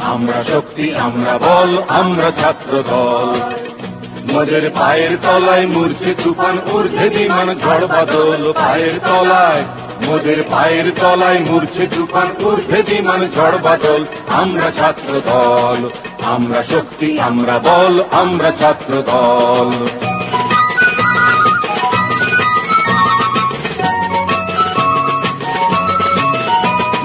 আমরা শক্তি, আমরা বল, আমরা ছাত্র দল। মোদের পায়ের তলায় মূর্ছে তুফান, ঊর্ধ্বে বিমান, ঝড় বাদল। পায়ের তলায়, মোদের পায়ের তলায় মূর্ছে তুফান, ঊর্ধ্বে বিমান, ঝড় বাদল। আমরা ছাত্র দল, আমরা শক্তি, আমরা বল, আমরা ছাত্র দল।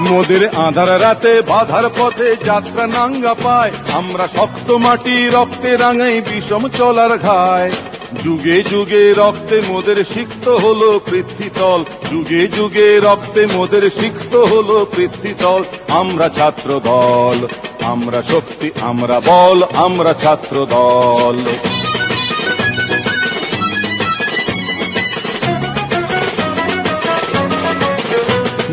মোদের আঁধার রাতে বাধার পথে যাত্রা নাঙ্গা পায়, আমরা শক্ত মাটি রক্তে রাঙাই বিষম চলার ঘায়। যুগে যুগে রক্তে মোদের সিক্ত হলো পৃথ্বীতল, যুগে যুগে রক্তে মোদের সিক্ত হলো পৃথ্বীতল। আমরা ছাত্র দল, আমরা শক্তি, আমরা বল, আমরা ছাত্র দল।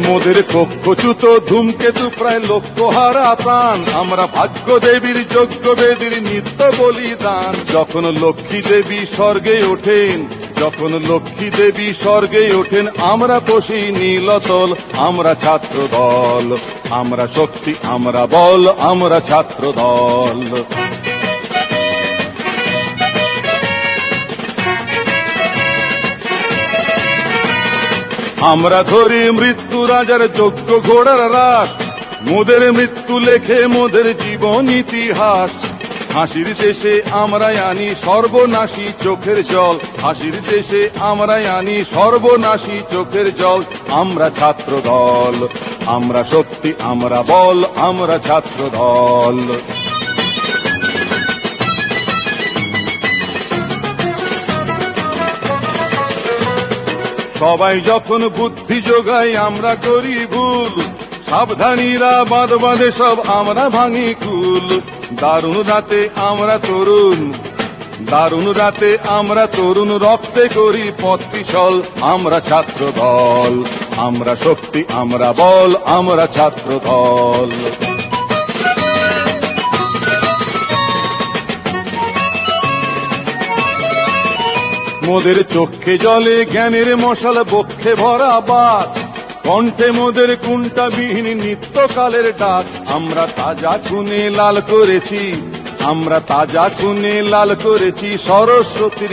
মোদের কক্ষচ্যুত ধূমকেতু প্রায় লক্ষ হারা প্রাণ, আমরা ভাগ্য দেবীর যজ্ঞ বেদীর নিত্য বলিদান। যখন লক্ষ্মী দেবী স্বর্গে ওঠেন, যখন লক্ষ্মী দেবী স্বর্গে ওঠেন, আমরা বসি নীলতল। আমরা ছাত্র দল, আমরা শক্তি, আমরা বল, আমরা ছাত্র দল। আমরা ধরি মৃত্যু রাজার যোগ্য ঘোড়ার রাস, মোদের মৃত্যু লেখে মোদের জীবন ইতিহাস। হাসির শেষে আমরাই আনি সর্বনাশী চোখের জল, হাসির শেষে আমরাই আনি সর্বনাশী চোখের জল। আমরা ছাত্র দল, আমরা শক্তি, আমরা বল, আমরা ছাত্র দল। সবাই যখন বুদ্ধি যোগাই আমরা করি ভুল, সাবধানীরা বাঁধ বাঁধে সব আমরা ভাঙি কুল। দারুণ রাতে আমরা তরুণ, দারুণ রাতে আমরা তরুণ, রক্তে করি পথ পিছল। আমরা ছাত্র দল, আমরা শক্তি, আমরা বল, আমরা ছাত্র দল। মোদের চোখে জলে জ্ঞানের মশাল, বক্ষে ভরা বাত, কণ্ঠে মোদের কুণ্ঠাবিহীন নিত্যকালের ডাক। আমরা তাজা খুনে লাল করেছি, আমরা তাজা খুনে লাল করেছি সরস্বতীর